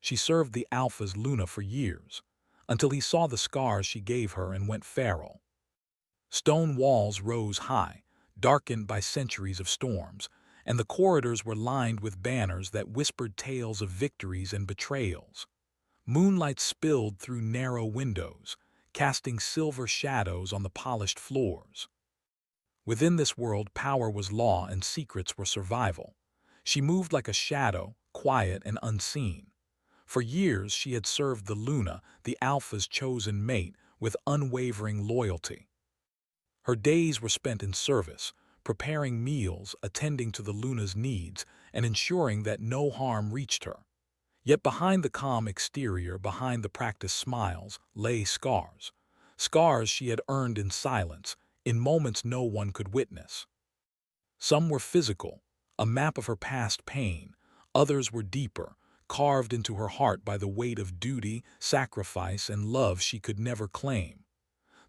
She served the Alpha's Luna for years, until he saw the scars she gave her and went feral. Stone walls rose high, darkened by centuries of storms, and the corridors were lined with banners that whispered tales of victories and betrayals. Moonlight spilled through narrow windows, casting silver shadows on the polished floors. Within this world, power was law and secrets were survival. She moved like a shadow, quiet and unseen. For years she had served the Luna, the Alpha's chosen mate, with unwavering loyalty. Her days were spent in service, preparing meals, attending to the Luna's needs, and ensuring that no harm reached her. Yet behind the calm exterior, behind the practiced smiles, lay scars. Scars she had earned in silence, in moments no one could witness. Some were physical, a map of her past pain. Others were deeper, carved into her heart by the weight of duty, sacrifice, and love she could never claim.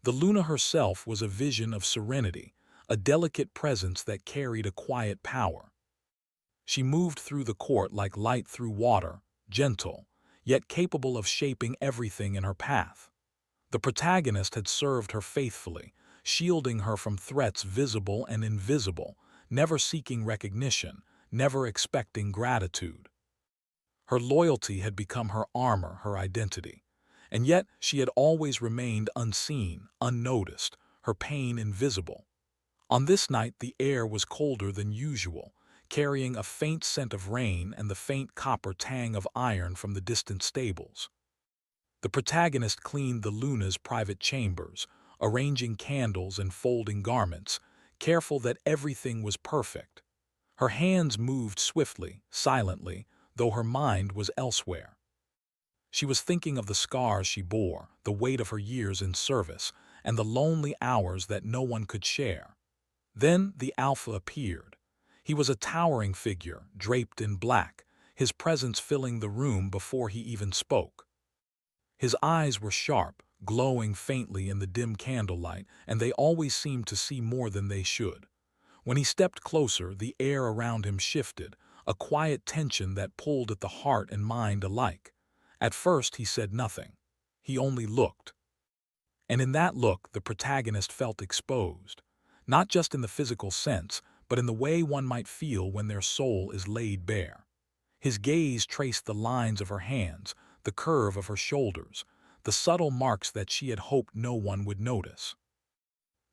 The Luna herself was a vision of serenity, a delicate presence that carried a quiet power. She moved through the court like light through water, gentle, yet capable of shaping everything in her path. The protagonist had served her faithfully, shielding her from threats visible and invisible, never seeking recognition, never expecting gratitude. Her loyalty had become her armor, her identity. And yet she had always remained unseen, unnoticed, her pain invisible. On this night the air was colder than usual, carrying a faint scent of rain and the faint copper tang of iron from the distant stables. The protagonist cleaned the Luna's private chambers, arranging candles and folding garments, careful that everything was perfect. Her hands moved swiftly, silently, though her mind was elsewhere. She was thinking of the scars she bore, the weight of her years in service, and the lonely hours that no one could share. Then the Alpha appeared. He was a towering figure, draped in black, his presence filling the room before he even spoke. His eyes were sharp, glowing faintly in the dim candlelight, and they always seemed to see more than they should. When he stepped closer, the air around him shifted, a quiet tension that pulled at the heart and mind alike. At first he said nothing. He only looked. And in that look the protagonist felt exposed, not just in the physical sense, but in the way one might feel when their soul is laid bare. His gaze traced the lines of her hands, the curve of her shoulders, the subtle marks that she had hoped no one would notice.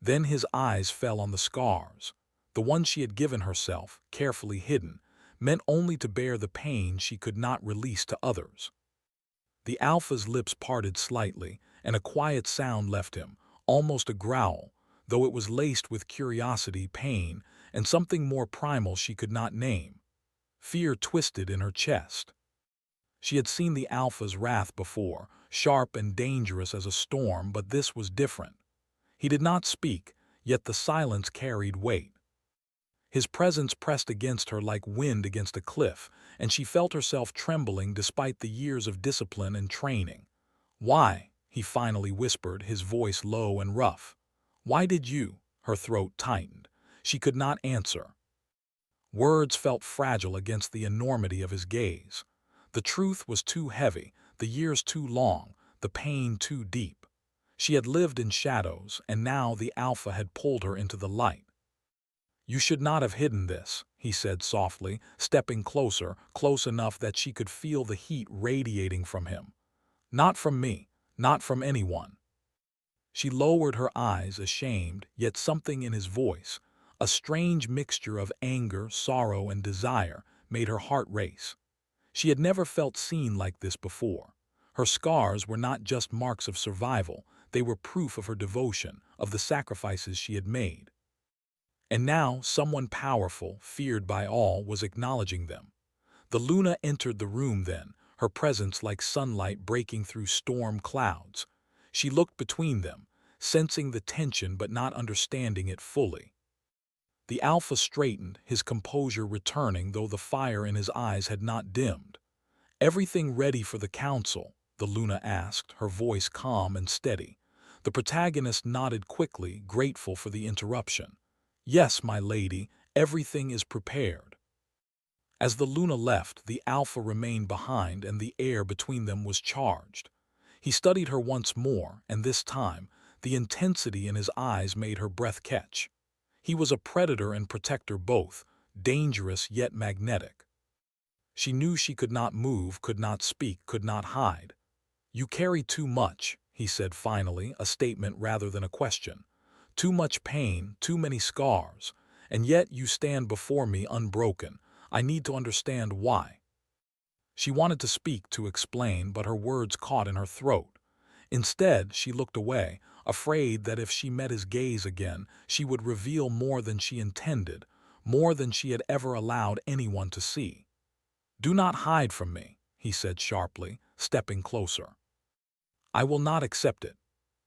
Then his eyes fell on the scars, the ones she had given herself, carefully hidden, meant only to bear the pain she could not release to others. The Alpha's lips parted slightly, and a quiet sound left him, almost a growl, though it was laced with curiosity, pain, and something more primal she could not name. Fear twisted in her chest. She had seen the Alpha's wrath before, sharp and dangerous as a storm, but this was different. He did not speak, yet the silence carried weight. His presence pressed against her like wind against a cliff, and she felt herself trembling despite the years of discipline and training. "Why?" he finally whispered, his voice low and rough. "Why did you?" Her throat tightened. She could not answer. Words felt fragile against the enormity of his gaze. The truth was too heavy, the years too long, the pain too deep. She had lived in shadows, and now the Alpha had pulled her into the light. "You should not have hidden this," he said softly, stepping closer, close enough that she could feel the heat radiating from him. "Not from me, not from anyone." She lowered her eyes, ashamed, yet something in his voice, a strange mixture of anger, sorrow, and desire, made her heart race. She had never felt seen like this before. Her scars were not just marks of survival, they were proof of her devotion, of the sacrifices she had made. And now someone powerful, feared by all, was acknowledging them. The Luna entered the room then, her presence like sunlight breaking through storm clouds. She looked between them, sensing the tension but not understanding it fully. The Alpha straightened, his composure returning, though the fire in his eyes had not dimmed. "Everything ready for the council?" the Luna asked, her voice calm and steady. The protagonist nodded quickly, grateful for the interruption. "Yes, my lady, everything is prepared." As the Luna left, the Alpha remained behind and the air between them was charged. He studied her once more, and this time, the intensity in his eyes made her breath catch. He was a predator and protector both, dangerous yet magnetic. She knew she could not move, could not speak, could not hide. "You carry too much," he said finally, a statement rather than a question. "Too much pain, too many scars, and yet you stand before me unbroken. I need to understand why." She wanted to speak, to explain, but her words caught in her throat. Instead, she looked away, afraid that if she met his gaze again, she would reveal more than she intended, more than she had ever allowed anyone to see. "Do not hide from me," he said sharply, stepping closer. "I will not accept it."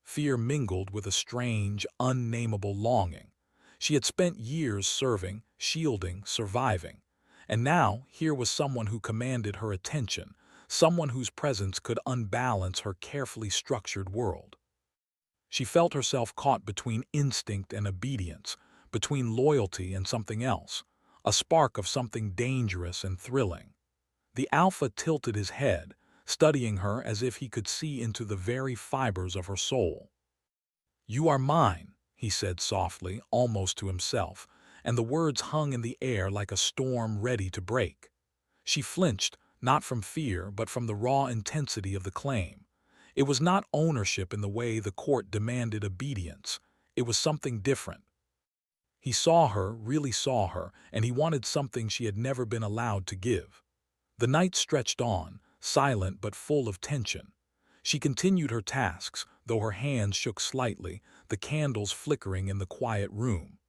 Fear mingled with a strange, unnameable longing. She had spent years serving, shielding, surviving. And now, here was someone who commanded her attention, someone whose presence could unbalance her carefully structured world. She felt herself caught between instinct and obedience, between loyalty and something else, a spark of something dangerous and thrilling. The Alpha tilted his head, studying her as if he could see into the very fibers of her soul. "You are mine," he said softly, almost to himself, and the words hung in the air like a storm ready to break. She flinched, not from fear, but from the raw intensity of the claim. It was not ownership in the way the court demanded obedience. It was something different. He saw her, really saw her, and he wanted something she had never been allowed to give. The night stretched on, silent but full of tension. She continued her tasks, though her hands shook slightly, the candles flickering in the quiet room.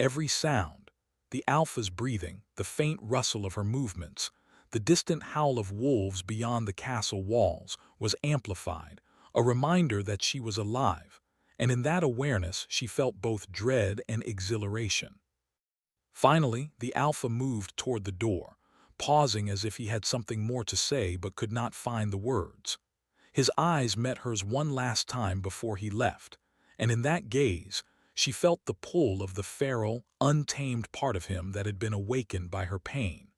Every sound, the Alpha's breathing, the faint rustle of her movements, the distant howl of wolves beyond the castle walls, was amplified, a reminder that she was alive, and in that awareness she felt both dread and exhilaration. Finally, the Alpha moved toward the door, pausing as if he had something more to say but could not find the words. His eyes met hers one last time before he left, and in that gaze, she felt the pull of the feral, untamed part of him that had been awakened by her pain.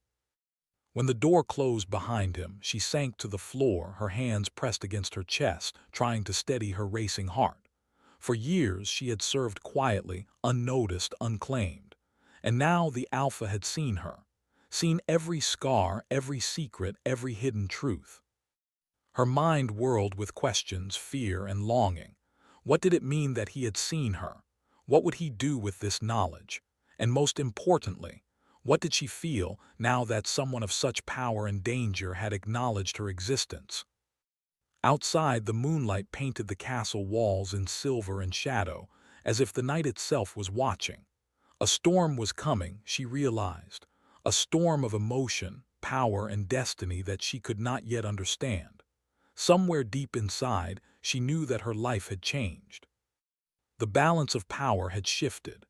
When the door closed behind him, she sank to the floor, her hands pressed against her chest, trying to steady her racing heart. For years she had served quietly, unnoticed, unclaimed. And now the Alpha had seen her, seen every scar, every secret, every hidden truth. Her mind whirled with questions, fear, and longing. What did it mean that he had seen her? What would he do with this knowledge? And most importantly, what did she feel now that someone of such power and danger had acknowledged her existence? Outside, the moonlight painted the castle walls in silver and shadow, as if the night itself was watching. A storm was coming, she realized. A storm of emotion, power, and destiny that she could not yet understand. Somewhere deep inside, she knew that her life had changed. The balance of power had shifted,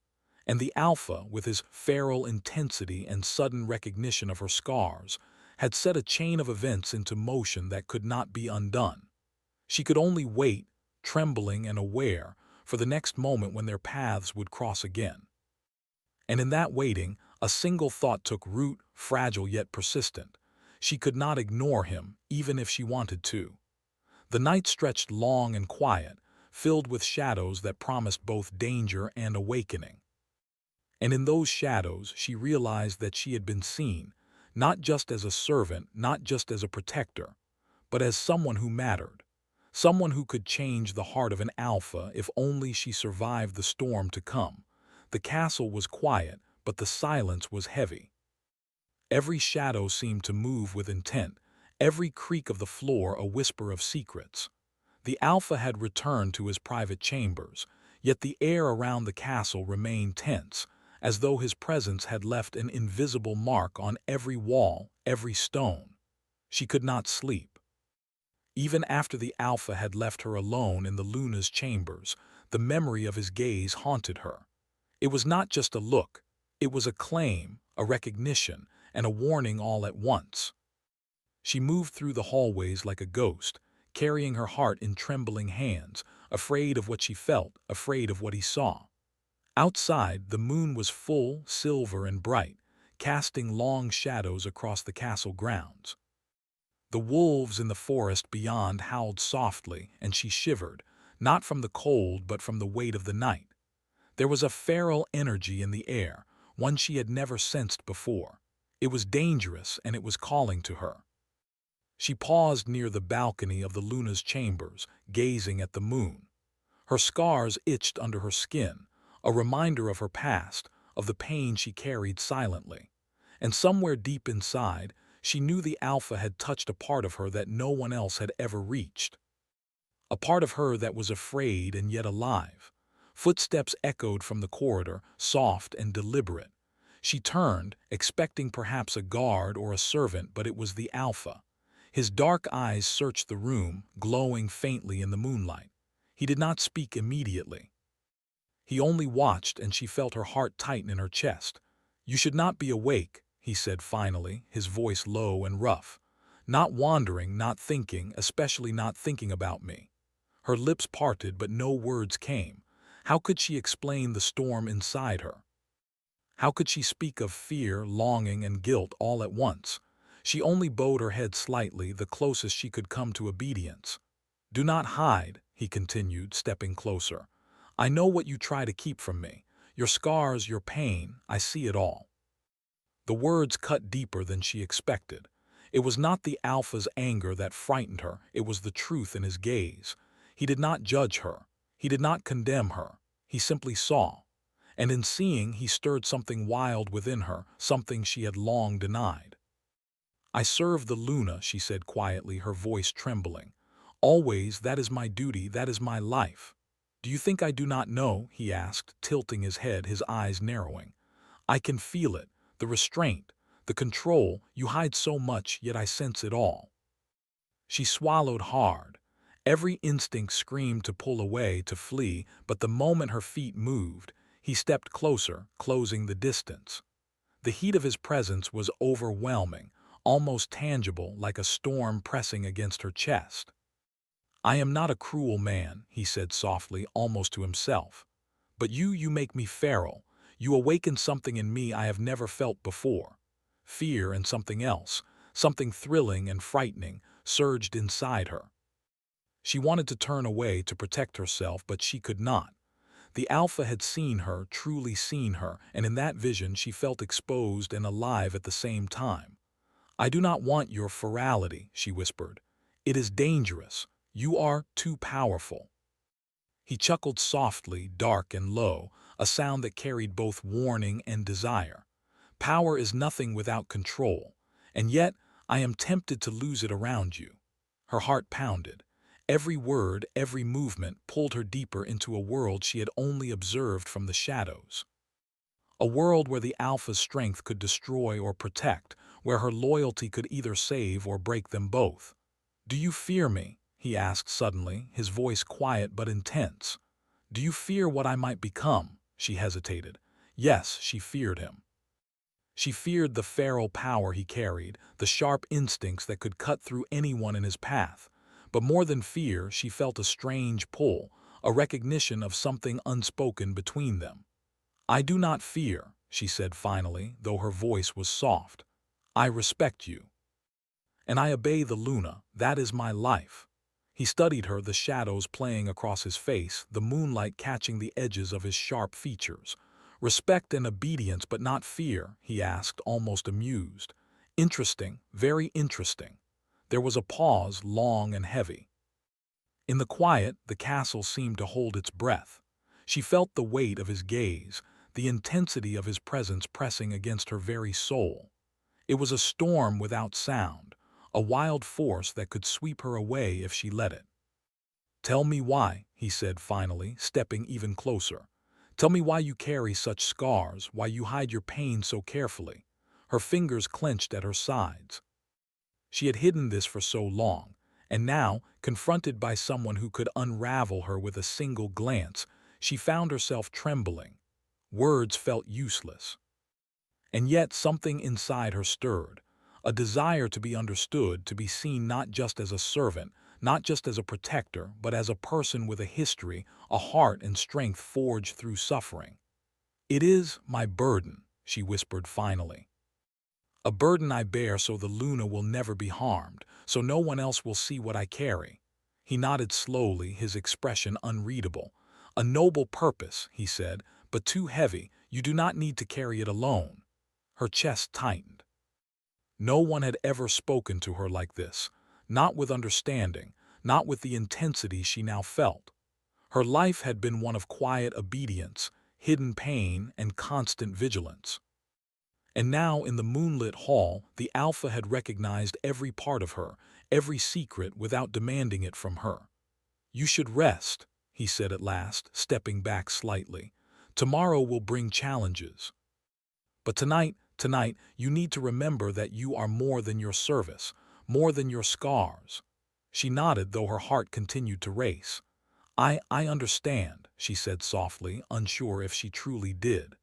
and the Alpha, with his feral intensity and sudden recognition of her scars, had set a chain of events into motion that could not be undone. She could only wait, trembling and aware, for the next moment when their paths would cross again. And in that waiting, a single thought took root, fragile yet persistent. She could not ignore him, even if she wanted to. The night stretched long and quiet, filled with shadows that promised both danger and awakening. And in those shadows, she realized that she had been seen, not just as a servant, not just as a protector, but as someone who mattered, someone who could change the heart of an Alpha if only she survived the storm to come. The castle was quiet, but the silence was heavy. Every shadow seemed to move with intent, every creak of the floor a whisper of secrets. The Alpha had returned to his private chambers, yet the air around the castle remained tense, as though his presence had left an invisible mark on every wall, every stone. She could not sleep. Even after the Alpha had left her alone in the Luna's chambers, the memory of his gaze haunted her. It was not just a look, it was a claim, a recognition, and a warning all at once. She moved through the hallways like a ghost, carrying her heart in trembling hands, afraid of what she felt, afraid of what he saw. Outside, the moon was full, silver, and bright, casting long shadows across the castle grounds. The wolves in the forest beyond howled softly, and she shivered, not from the cold but from the weight of the night. There was a feral energy in the air, one she had never sensed before. It was dangerous, and it was calling to her. She paused near the balcony of the Luna's chambers, gazing at the moon. Her scars itched under her skin, a reminder of her past, of the pain she carried silently. And somewhere deep inside, she knew the Alpha had touched a part of her that no one else had ever reached. A part of her that was afraid and yet alive. Footsteps echoed from the corridor, soft and deliberate. She turned, expecting perhaps a guard or a servant, but it was the Alpha. His dark eyes searched the room, glowing faintly in the moonlight. He did not speak immediately. He only watched, and she felt her heart tighten in her chest. "You should not be awake," he said finally, his voice low and rough. "Not wandering, not thinking, especially not thinking about me." Her lips parted, but no words came. How could she explain the storm inside her? How could she speak of fear, longing, and guilt all at once? She only bowed her head slightly, the closest she could come to obedience. "Do not hide," he continued, stepping closer. "I know what you try to keep from me. Your scars, your pain, I see it all." The words cut deeper than she expected. It was not the Alpha's anger that frightened her, it was the truth in his gaze. He did not judge her. He did not condemn her. He simply saw. And in seeing, he stirred something wild within her, something she had long denied. "I serve the Luna," she said quietly, her voice trembling. "Always, that is my duty, that is my life." "Do you think I do not know?" he asked, tilting his head, his eyes narrowing. "I can feel it, the restraint, the control. You hide so much, yet I sense it all." She swallowed hard. Every instinct screamed to pull away, to flee, but the moment her feet moved, he stepped closer, closing the distance. The heat of his presence was overwhelming, almost tangible, like a storm pressing against her chest. "I am not a cruel man," he said softly, almost to himself. "But you make me feral. You awaken something in me I have never felt before. Fear and something else, something thrilling and frightening, surged inside her." She wanted to turn away to protect herself, but she could not. The Alpha had seen her, truly seen her, and in that vision she felt exposed and alive at the same time. "I do not want your ferality," she whispered. "It is dangerous. You are too powerful." He chuckled softly, dark and low, a sound that carried both warning and desire. "Power is nothing without control, and yet I am tempted to lose it around you." Her heart pounded. Every word, every movement pulled her deeper into a world she had only observed from the shadows. A world where the Alpha's strength could destroy or protect, where her loyalty could either save or break them both. "Do you fear me?" he asked suddenly, his voice quiet but intense. "Do you fear what I might become?" She hesitated. Yes, she feared him. She feared the feral power he carried, the sharp instincts that could cut through anyone in his path. But more than fear, she felt a strange pull, a recognition of something unspoken between them. "I do not fear," she said finally, though her voice was soft. "I respect you. And I obey the Luna, that is my life." He studied her, the shadows playing across his face, the moonlight catching the edges of his sharp features. "Respect and obedience, but not fear?" he asked, almost amused. "Interesting, very interesting." There was a pause, long and heavy. In the quiet, the castle seemed to hold its breath. She felt the weight of his gaze, the intensity of his presence pressing against her very soul. It was a storm without sound, a wild force that could sweep her away if she let it. "Tell me why," he said finally, stepping even closer. "Tell me why you carry such scars, why you hide your pain so carefully." Her fingers clenched at her sides. She had hidden this for so long, and now, confronted by someone who could unravel her with a single glance, she found herself trembling. Words felt useless. And yet something inside her stirred, a desire to be understood, to be seen not just as a servant, not just as a protector, but as a person with a history, a heart and strength forged through suffering. "It is my burden," she whispered finally. A burden I bear so the Luna will never be harmed, so no one else will see what I carry." He nodded slowly, his expression unreadable. "A noble purpose," he said, "but too heavy. You do not need to carry it alone." Her chest tightened. No one had ever spoken to her like this, not with understanding, not with the intensity she now felt. Her life had been one of quiet obedience, hidden pain, and constant vigilance. And now, in the moonlit hall, the Alpha had recognized every part of her, every secret, without demanding it from her. "You should rest," he said at last, stepping back slightly. "Tomorrow will bring challenges. But tonight, you need to remember that you are more than your service, more than your scars." She nodded, though her heart continued to race. I understand," she said softly, unsure if she truly did.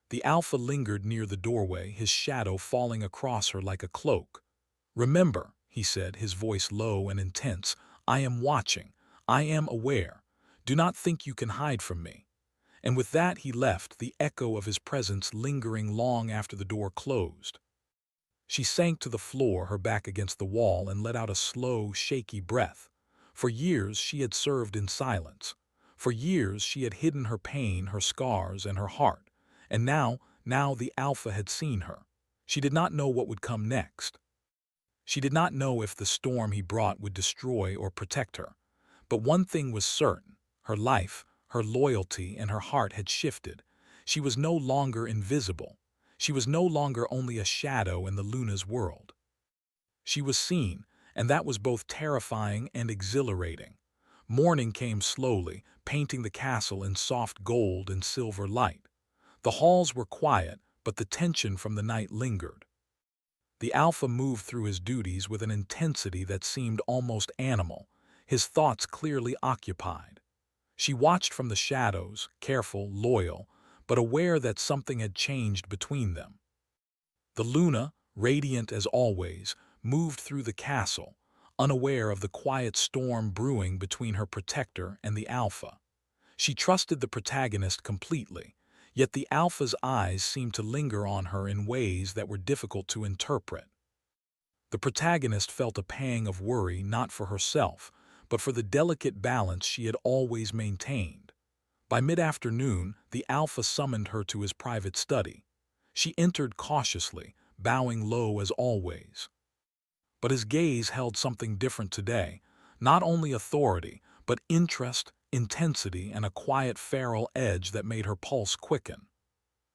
The Alpha lingered near the doorway, his shadow falling across her like a cloak. "Remember," he said, his voice low and intense, "I am watching. I am aware. Do not think you can hide from me." And with that he left, the echo of his presence lingering long after the door closed. She sank to the floor, her back against the wall, and let out a slow, shaky breath. For years she had served in silence. For years she had hidden her pain, her scars, and her heart. And now the Alpha had seen her. She did not know what would come next. She did not know if the storm he brought would destroy or protect her. But one thing was certain: her life, her loyalty, and her heart had shifted. She was no longer invisible. She was no longer only a shadow in the Luna's world. She was seen, and that was both terrifying and exhilarating. Morning came slowly, painting the castle in soft gold and silver light. The halls were quiet, but the tension from the night lingered. The Alpha moved through his duties with an intensity that seemed almost animal, his thoughts clearly occupied. She watched from the shadows, careful, loyal, but aware that something had changed between them. The Luna, radiant as always, moved through the castle, unaware of the quiet storm brewing between her protector and the Alpha. She trusted the protagonist completely, yet the Alpha's eyes seemed to linger on her in ways that were difficult to interpret. The protagonist felt a pang of worry, not for herself, but for the delicate balance she had always maintained. By mid-afternoon, the Alpha summoned her to his private study. She entered cautiously, bowing low as always. But his gaze held something different today, not only authority, but interest, intensity, and a quiet feral edge that made her pulse quicken.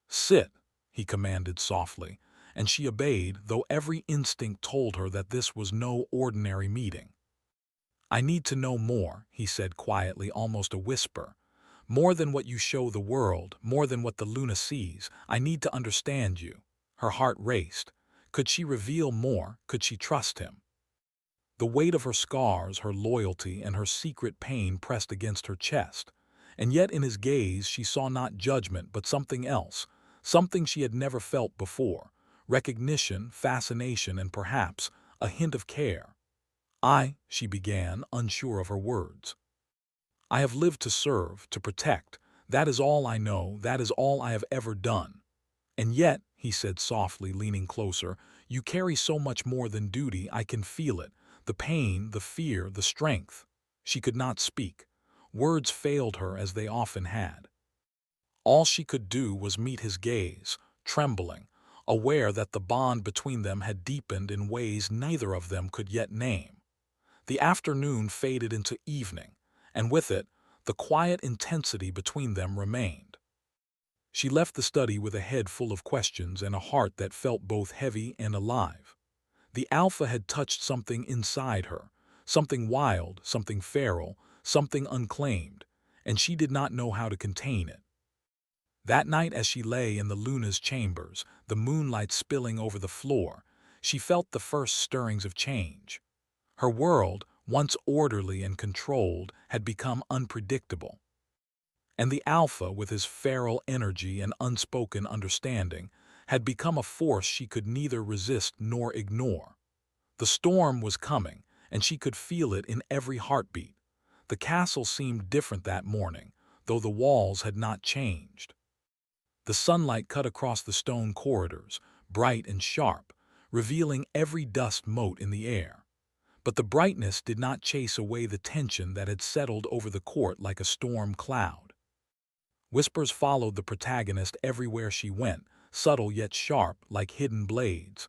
"Sit," he commanded softly, and she obeyed, though every instinct told her that this was no ordinary meeting. "I need to know more," he said quietly, almost a whisper. "More than what you show the world, more than what the Luna sees. I need to understand you." Her heart raced. Could she reveal more? Could she trust him? The weight of her scars, her loyalty, and her secret pain pressed against her chest. And yet in his gaze she saw not judgment, but something else, something she had never felt before: recognition, fascination, and perhaps a hint of care. She began, unsure of her words. "I have lived to serve, to protect. That is all I know, that is all I have ever done." "And yet," he said softly, leaning closer, "you carry so much more than duty. I can feel it. The pain, the fear, the strength." She could not speak. Words failed her, as they often had. All she could do was meet his gaze, trembling, aware that the bond between them had deepened in ways neither of them could yet name. The afternoon faded into evening, and with it, the quiet intensity between them remained. She left the study with a head full of questions and a heart that felt both heavy and alive. The Alpha had touched something inside her, something wild, something feral, something unclaimed, and she did not know how to contain it. That night, as she lay in the Luna's chambers, the moonlight spilling over the floor, she felt the first stirrings of change. Her world, once orderly and controlled, had become unpredictable. And the Alpha, with his feral energy and unspoken understanding, had become a force she could neither resist nor ignore. The storm was coming, and she could feel it in every heartbeat. The castle seemed different that morning, though the walls had not changed. The sunlight cut across the stone corridors, bright and sharp, revealing every dust mote in the air. But the brightness did not chase away the tension that had settled over the court like a storm cloud. Whispers followed the protagonist everywhere she went, subtle yet sharp like hidden blades.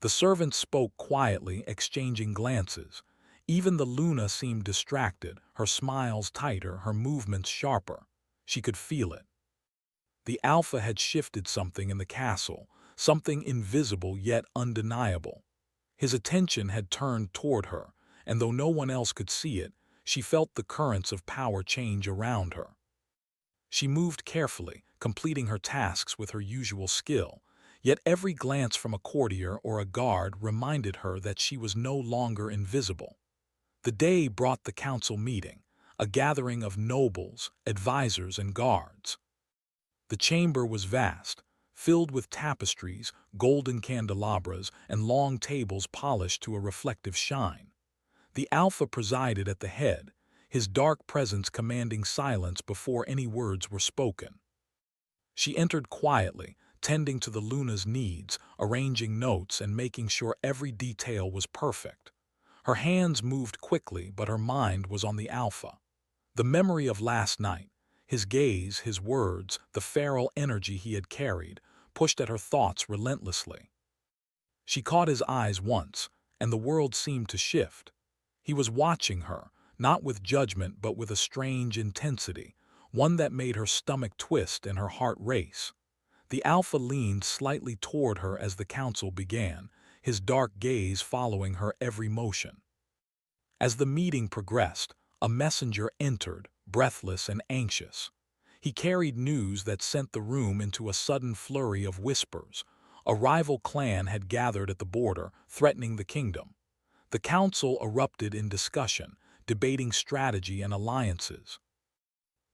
The servants spoke quietly, exchanging glances. Even the Luna seemed distracted, her smiles tighter, her movements sharper. She could feel it. The Alpha had shifted something in the castle, something invisible yet undeniable. His attention had turned toward her, and though no one else could see it, she felt the currents of power change around her. She moved carefully, completing her tasks with her usual skill, yet every glance from a courtier or a guard reminded her that she was no longer invisible. The day brought the council meeting, a gathering of nobles, advisors, and guards. The chamber was vast, filled with tapestries, golden candelabras, and long tables polished to a reflective shine. The Alpha presided at the head, his dark presence commanding silence before any words were spoken. She entered quietly, tending to the Luna's needs, arranging notes and making sure every detail was perfect. Her hands moved quickly, but her mind was on the Alpha. The memory of last night, his gaze, his words, the feral energy he had carried, pushed at her thoughts relentlessly. She caught his eyes once, and the world seemed to shift. He was watching her, not with judgment but with a strange intensity, one that made her stomach twist and her heart race. The Alpha leaned slightly toward her as the council began, his dark gaze following her every motion. As the meeting progressed, a messenger entered, breathless and anxious. He carried news that sent the room into a sudden flurry of whispers. A rival clan had gathered at the border, threatening the kingdom. The council erupted in discussion, debating strategy and alliances.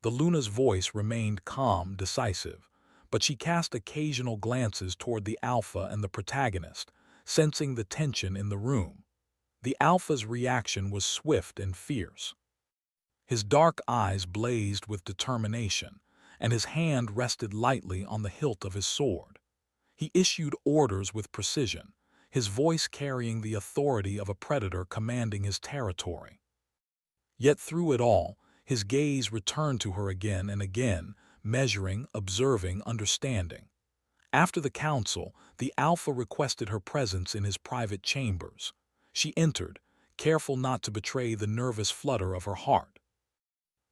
The Luna's voice remained calm, decisive, but she cast occasional glances toward the Alpha and the protagonist, sensing the tension in the room. The Alpha's reaction was swift and fierce. His dark eyes blazed with determination, and his hand rested lightly on the hilt of his sword. He issued orders with precision, his voice carrying the authority of a predator commanding his territory. Yet through it all, his gaze returned to her again and again, measuring, observing, understanding. After the council, the Alpha requested her presence in his private chambers. She entered, careful not to betray the nervous flutter of her heart.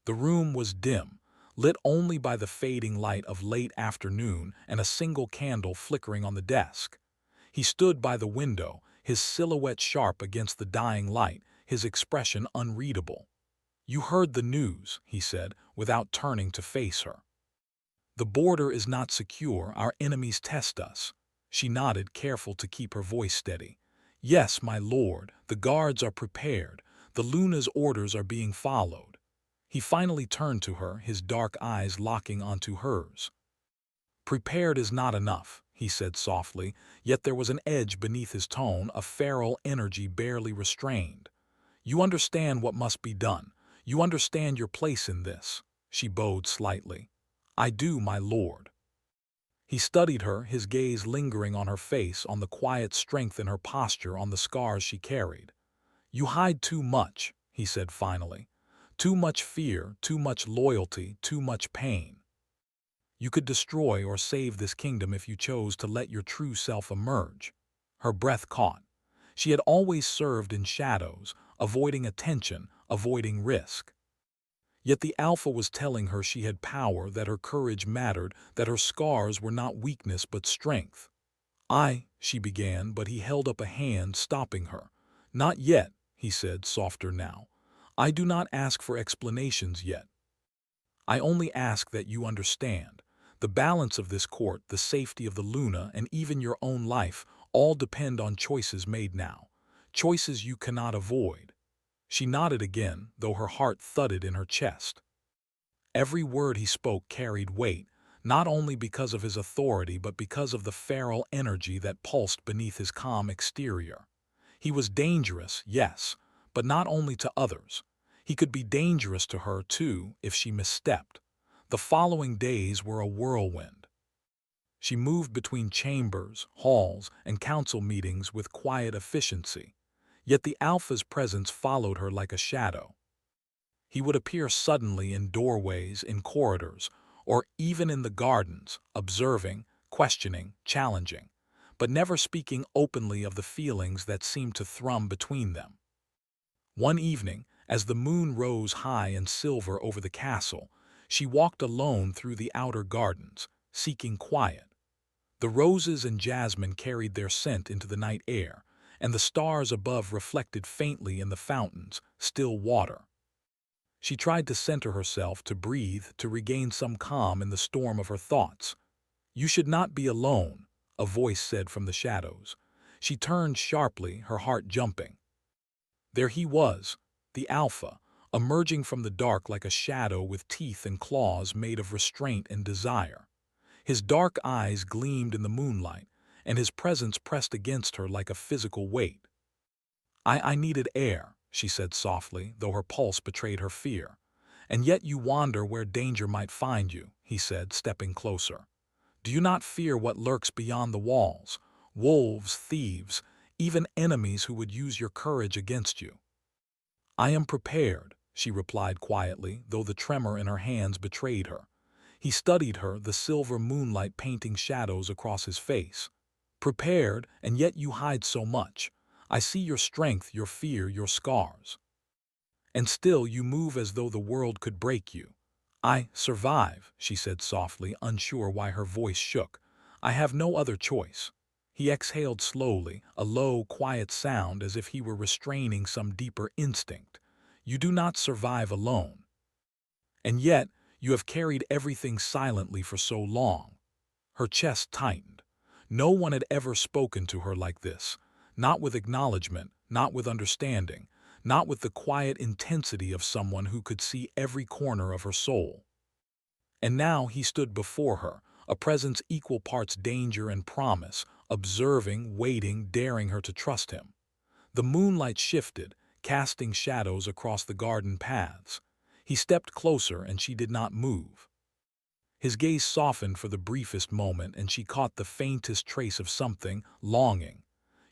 The room was dim, lit only by the fading light of late afternoon and a single candle flickering on the desk. He stood by the window, his silhouette sharp against the dying light, his expression unreadable. "You heard the news," he said, without turning to face her. "The border is not secure, our enemies test us." She nodded, careful to keep her voice steady. "Yes, my lord, the guards are prepared. The Luna's orders are being followed." He finally turned to her, his dark eyes locking onto hers. "Prepared is not enough," he said softly, yet there was an edge beneath his tone, a feral energy barely restrained. "You understand what must be done. You understand your place in this." She bowed slightly. "I do, my lord." He studied her, his gaze lingering on her face, on the quiet strength in her posture, on the scars she carried. "You hide too much," he said finally. "Too much fear, too much loyalty, too much pain. You could destroy or save this kingdom if you chose to let your true self emerge." Her breath caught. She had always served in shadows, avoiding attention, avoiding risk. Yet the Alpha was telling her she had power, that her courage mattered, that her scars were not weakness but strength. She began, but he held up a hand, stopping her. "Not yet," he said, softer now. "I do not ask for explanations yet. I only ask that you understand. The balance of this court, the safety of the Luna, and even your own life, all depend on choices made now. Choices you cannot avoid." She nodded again, though her heart thudded in her chest. Every word he spoke carried weight, not only because of his authority but because of the feral energy that pulsed beneath his calm exterior. He was dangerous, yes, but not only to others. He could be dangerous to her, too, if she misstepped. The following days were a whirlwind. She moved between chambers, halls, and council meetings with quiet efficiency, yet the Alpha's presence followed her like a shadow. He would appear suddenly in doorways, in corridors, or even in the gardens, observing, questioning, challenging, but never speaking openly of the feelings that seemed to thrum between them. One evening, as the moon rose high and silver over the castle, she walked alone through the outer gardens, seeking quiet. The roses and jasmine carried their scent into the night air, and the stars above reflected faintly in the fountain's still water. She tried to center herself, to breathe, to regain some calm in the storm of her thoughts. "You should not be alone," a voice said from the shadows. She turned sharply, her heart jumping. There he was, the Alpha, emerging from the dark like a shadow with teeth and claws made of restraint and desire. His dark eyes gleamed in the moonlight, and his presence pressed against her like a physical weight. I needed air," she said softly, though her pulse betrayed her fear. "And yet you wander where danger might find you," he said, stepping closer. "Do you not fear what lurks beyond the walls? Wolves, thieves, even enemies who would use your courage against you." "I am prepared," she replied quietly, though the tremor in her hands betrayed her. He studied her, the silver moonlight painting shadows across his face. "Prepared, and yet you hide so much. I see your strength, your fear, your scars. And still you move as though the world could break you." "I survive," she said softly, unsure why her voice shook. "I have no other choice." He exhaled slowly, a low, quiet sound as if he were restraining some deeper instinct. "You do not survive alone. And yet, you have carried everything silently for so long." Her chest tightened. No one had ever spoken to her like this. Not with acknowledgement, not with understanding, not with the quiet intensity of someone who could see every corner of her soul. And now he stood before her, a presence equal parts danger and promise, observing, waiting, daring her to trust him. The moonlight shifted, casting shadows across the garden paths. He stepped closer and she did not move. His gaze softened for the briefest moment, and she caught the faintest trace of something, longing.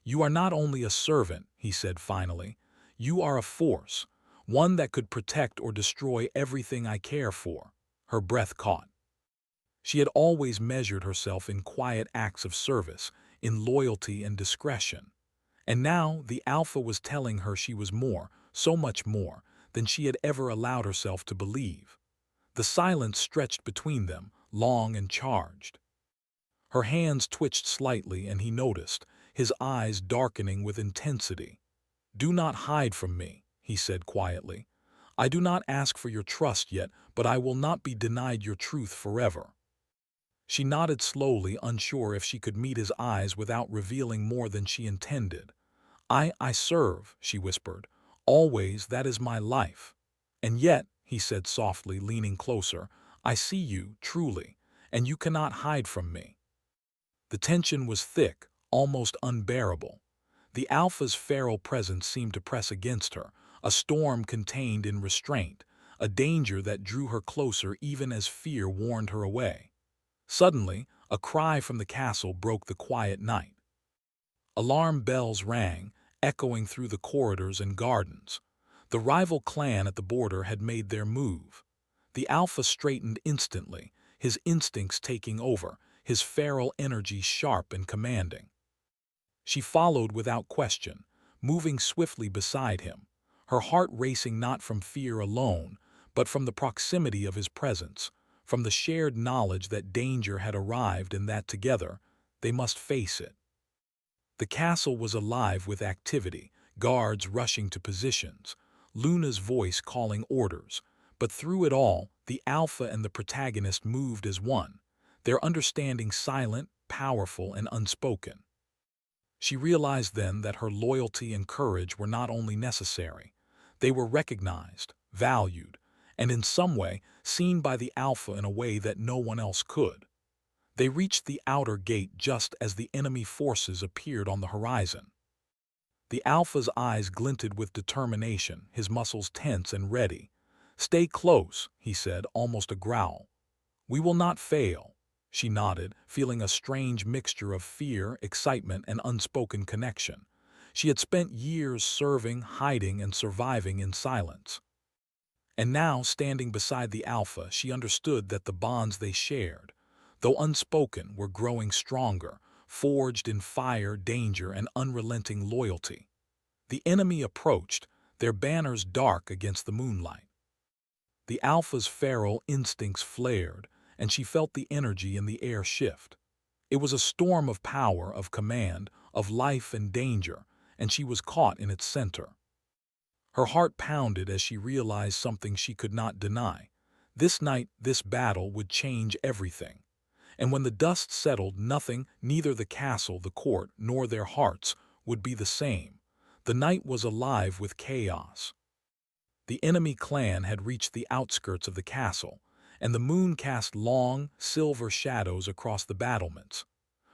"You are not only a servant," he said finally. "You are a force, one that could protect or destroy everything I care for." Her breath caught. She had always measured herself in quiet acts of service, in loyalty and discretion. And now the Alpha was telling her she was more, so much more, than she had ever allowed herself to believe. The silence stretched between them, long and charged. Her hands twitched slightly, and he noticed, his eyes darkening with intensity. "Do not hide from me," he said quietly. "I do not ask for your trust yet, but I will not be denied your truth forever." She nodded slowly, unsure if she could meet his eyes without revealing more than she intended. I serve," she whispered. "Always, that is my life." "And yet," he said softly, leaning closer, "I see you, truly, and you cannot hide from me." The tension was thick, almost unbearable. The Alpha's feral presence seemed to press against her, a storm contained in restraint, a danger that drew her closer even as fear warned her away. Suddenly, a cry from the castle broke the quiet night. Alarm bells rang, echoing through the corridors and gardens. The rival clan at the border had made their move. The Alpha straightened instantly, his instincts taking over, his feral energy sharp and commanding. She followed without question, moving swiftly beside him, her heart racing not from fear alone, but from the proximity of his presence, from the shared knowledge that danger had arrived and that together they must face it. The castle was alive with activity, guards rushing to positions, Luna's voice calling orders, but through it all, the Alpha and the protagonist moved as one, their understanding silent, powerful, and unspoken. She realized then that her loyalty and courage were not only necessary, they were recognized, valued, and in some way seen by the Alpha in a way that no one else could. They reached the outer gate just as the enemy forces appeared on the horizon. The Alpha's eyes glinted with determination, his muscles tense and ready. "Stay close," he said, almost a growl. "We will not fail." She nodded, feeling a strange mixture of fear, excitement, and unspoken connection. She had spent years serving, hiding, and surviving in silence. And now, standing beside the Alpha, she understood that the bonds they shared, though unspoken, were growing stronger, forged in fire, danger, and unrelenting loyalty. The enemy approached, their banners dark against the moonlight. The Alpha's feral instincts flared, and she felt the energy in the air shift. It was a storm of power, of command, of life and danger, and she was caught in its center. Her heart pounded as she realized something she could not deny. This night, this battle would change everything. And when the dust settled, nothing, neither the castle, the court, nor their hearts, would be the same. The night was alive with chaos. The enemy clan had reached the outskirts of the castle, and the moon cast long, silver shadows across the battlements.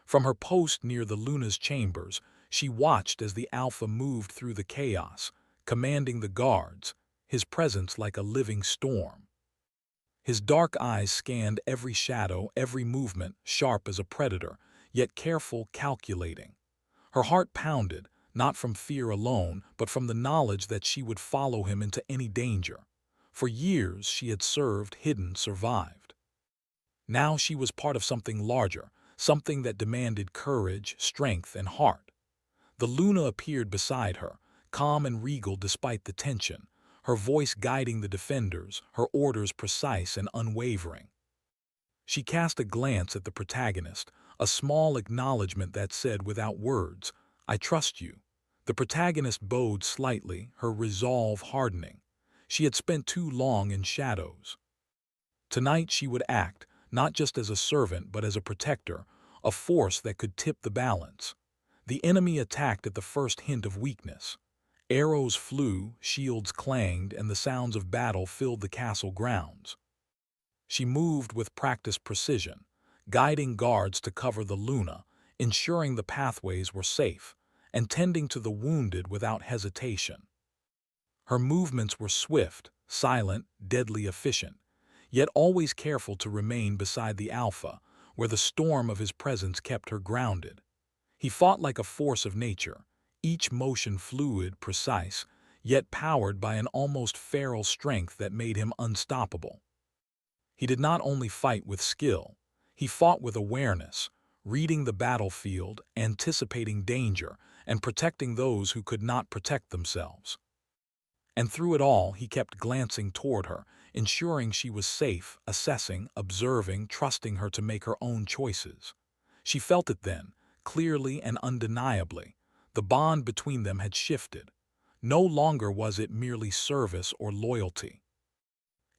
From her post near the Luna's chambers, she watched as the Alpha moved through the chaos, commanding the guards, his presence like a living storm. His dark eyes scanned every shadow, every movement, sharp as a predator, yet careful, calculating. Her heart pounded, not from fear alone, but from the knowledge that she would follow him into any danger. For years she had served, hidden, survived. Now she was part of something larger, something that demanded courage, strength, and heart. The Luna appeared beside her, calm and regal despite the tension, her voice guiding the defenders, her orders precise and unwavering. She cast a glance at the protagonist, a small acknowledgement that said without words, "I trust you." The protagonist bowed slightly, her resolve hardening. She had spent too long in shadows. Tonight she would act, not just as a servant but as a protector, a force that could tip the balance. The enemy attacked at the first hint of weakness. Arrows flew, shields clanged, and the sounds of battle filled the castle grounds. She moved with practiced precision, guiding guards to cover the Luna, ensuring the pathways were safe, and tending to the wounded without hesitation. Her movements were swift, silent, deadly efficient, yet always careful to remain beside the Alpha, where the storm of his presence kept her grounded. He fought like a force of nature, each motion fluid, precise, yet powered by an almost feral strength that made him unstoppable. He did not only fight with skill, he fought with awareness, reading the battlefield, anticipating danger, and protecting those who could not protect themselves. And through it all, he kept glancing toward her, ensuring she was safe, assessing, observing, trusting her to make her own choices. She felt it then, clearly and undeniably. The bond between them had shifted. No longer was it merely service or loyalty.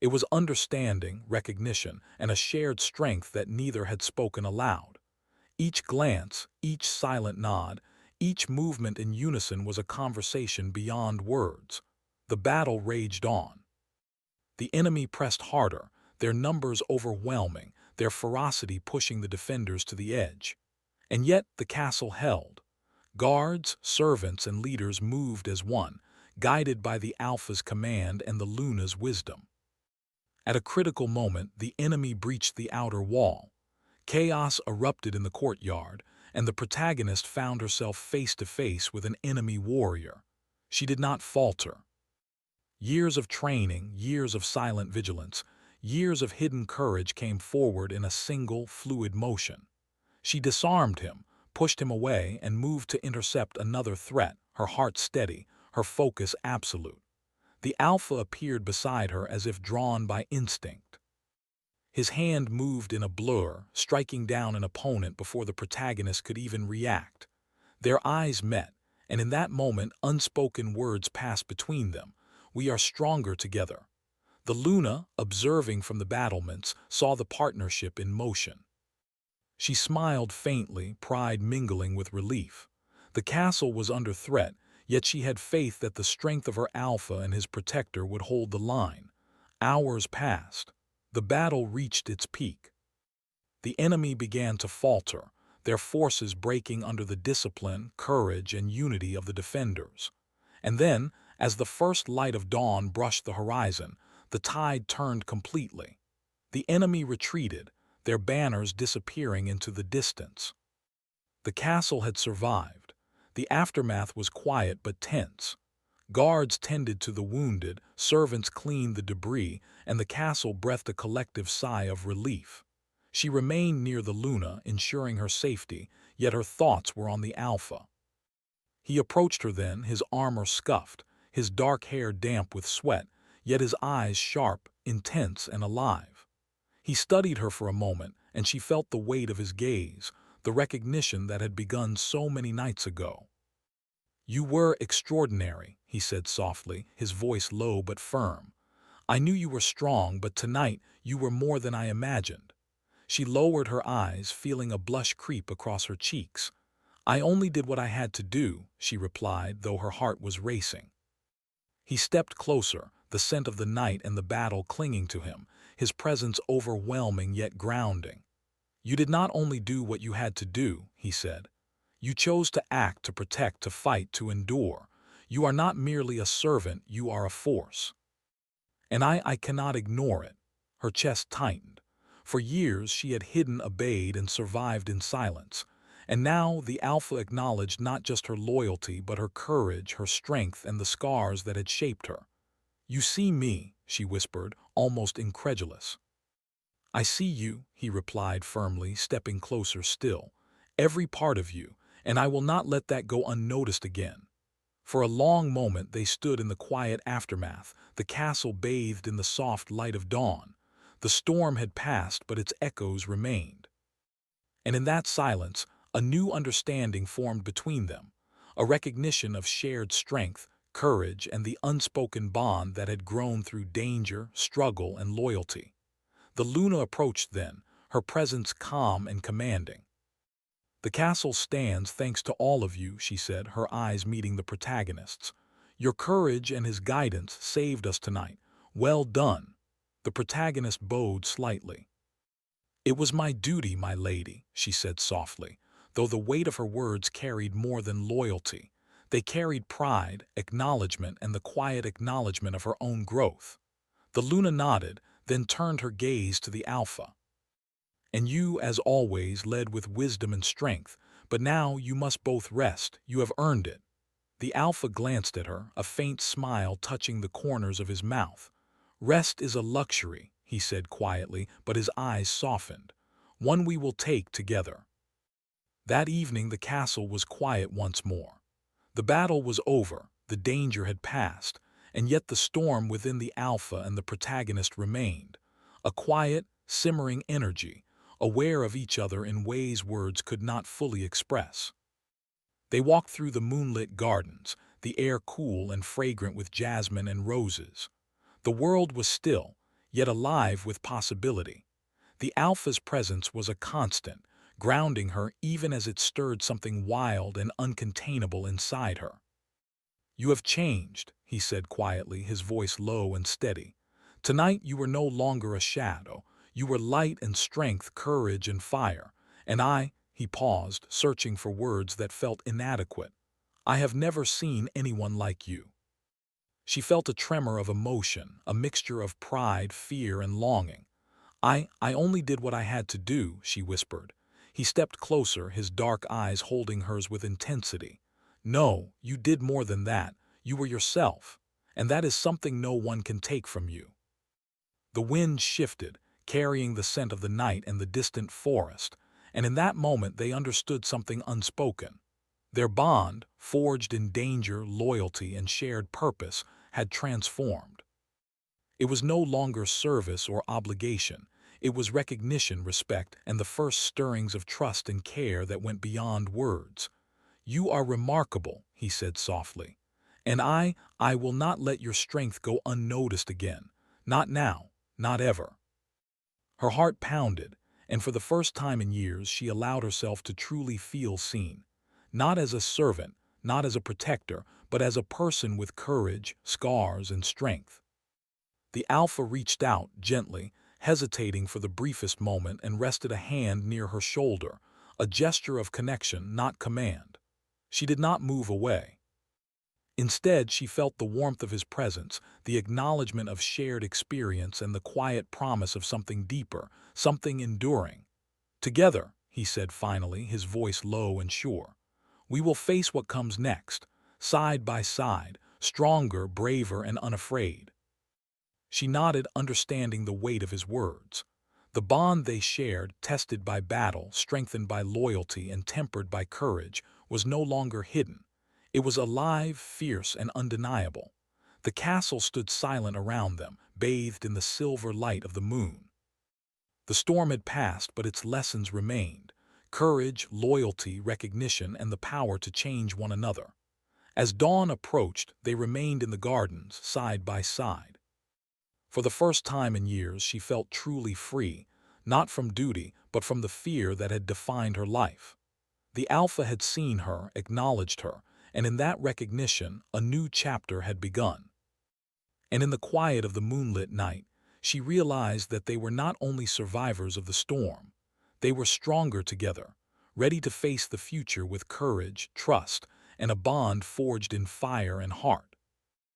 It was understanding, recognition, and a shared strength that neither had spoken aloud. Each glance, each silent nod, each movement in unison was a conversation beyond words. The battle raged on. The enemy pressed harder, their numbers overwhelming, their ferocity pushing the defenders to the edge. And yet the castle held. Guards, servants, and leaders moved as one, guided by the Alpha's command and the Luna's wisdom. At a critical moment, the enemy breached the outer wall. Chaos erupted in the courtyard, and the protagonist found herself face to face with an enemy warrior. She did not falter. Years of training, years of silent vigilance, years of hidden courage came forward in a single, fluid motion. She disarmed him, pushed him away, and moved to intercept another threat, her heart steady, her focus absolute. The Alpha appeared beside her as if drawn by instinct. His hand moved in a blur, striking down an opponent before the protagonist could even react. Their eyes met, and in that moment unspoken words passed between them. "We are stronger together." The Luna, observing from the battlements, saw the partnership in motion. She smiled faintly, pride mingling with relief. The castle was under threat, yet she had faith that the strength of her Alpha and his protector would hold the line. Hours passed. The battle reached its peak. The enemy began to falter, their forces breaking under the discipline, courage, and unity of the defenders. And then, as the first light of dawn brushed the horizon, the tide turned completely. The enemy retreated, their banners disappearing into the distance. The castle had survived. The aftermath was quiet but tense. Guards tended to the wounded, servants cleaned the debris, and the castle breathed a collective sigh of relief. She remained near the Luna, ensuring her safety, yet her thoughts were on the Alpha. He approached her then, his armor scuffed, his dark hair damp with sweat, yet his eyes sharp, intense, and alive. He studied her for a moment, and she felt the weight of his gaze, the recognition that had begun so many nights ago. "You were extraordinary," he said softly, his voice low but firm. "I knew you were strong, but tonight you were more than I imagined." She lowered her eyes, feeling a blush creep across her cheeks. "I only did what I had to do," she replied, though her heart was racing. He stepped closer, the scent of the night and the battle clinging to him, his presence overwhelming yet grounding. "You did not only do what you had to do," he said. "You chose to act, to protect, to fight, to endure. You are not merely a servant, you are a force. And I cannot ignore it." Her chest tightened. For years she had hidden, obeyed, and survived in silence. And now the Alpha acknowledged not just her loyalty, but her courage, her strength, and the scars that had shaped her. "You see me," she whispered, almost incredulous. "I see you," he replied firmly, stepping closer still. "Every part of you, and I will not let that go unnoticed again." For a long moment they stood in the quiet aftermath, the castle bathed in the soft light of dawn. The storm had passed, but its echoes remained. And in that silence, a new understanding formed between them, a recognition of shared strength, courage, and the unspoken bond that had grown through danger, struggle, and loyalty. The Luna approached then, her presence calm and commanding. "The castle stands thanks to all of you," she said, her eyes meeting the protagonist's. "Your courage and his guidance saved us tonight. Well done." The protagonist bowed slightly. "It was my duty, my lady," she said softly, though the weight of her words carried more than loyalty. They carried pride, acknowledgement, and the quiet acknowledgement of her own growth. The Luna nodded, then turned her gaze to the Alpha. "And you, as always, led with wisdom and strength, but now you must both rest. You have earned it." The Alpha glanced at her, a faint smile touching the corners of his mouth. "Rest is a luxury," he said quietly, but his eyes softened. "One we will take together." That evening the castle was quiet once more. The battle was over, the danger had passed, and yet the storm within the Alpha and the protagonist remained. A quiet, simmering energy, aware of each other in ways words could not fully express. They walked through the moonlit gardens, the air cool and fragrant with jasmine and roses. The world was still, yet alive with possibility. The Alpha's presence was a constant, grounding her even as it stirred something wild and uncontainable inside her. "You have changed," he said quietly, his voice low and steady. "Tonight you were no longer a shadow. You were light and strength, courage and fire. And he paused, searching for words that felt inadequate. "I have never seen anyone like you." She felt a tremor of emotion, a mixture of pride, fear, and longing. I only did what I had to do," she whispered. He stepped closer, his dark eyes holding hers with intensity. "No, you did more than that. You were yourself, and that is something no one can take from you." The wind shifted, carrying the scent of the night and the distant forest, and in that moment they understood something unspoken. Their bond, forged in danger, loyalty, and shared purpose, had transformed. It was no longer service or obligation. It was recognition, respect, and the first stirrings of trust and care that went beyond words. "You are remarkable," he said softly. "And I will not let your strength go unnoticed again. Not now, not ever." Her heart pounded, and for the first time in years she allowed herself to truly feel seen. Not as a servant, not as a protector, but as a person with courage, scars, and strength. The Alpha reached out, gently, hesitating for the briefest moment, and rested a hand near her shoulder, a gesture of connection, not command. She did not move away. Instead, she felt the warmth of his presence, the acknowledgement of shared experience, and the quiet promise of something deeper, something enduring. "Together," he said finally, his voice low and sure, "we will face what comes next, side by side, stronger, braver, and unafraid." She nodded, understanding the weight of his words. The bond they shared, tested by battle, strengthened by loyalty, and tempered by courage, was no longer hidden. It was alive, fierce, and undeniable. The castle stood silent around them, bathed in the silver light of the moon. The storm had passed, but its lessons remained: courage, loyalty, recognition, and the power to change one another. As dawn approached, they remained in the gardens, side by side. For the first time in years, she felt truly free, not from duty, but from the fear that had defined her life. The Alpha had seen her, acknowledged her, and in that recognition, a new chapter had begun. And in the quiet of the moonlit night, she realized that they were not only survivors of the storm, they were stronger together, ready to face the future with courage, trust, and a bond forged in fire and heart.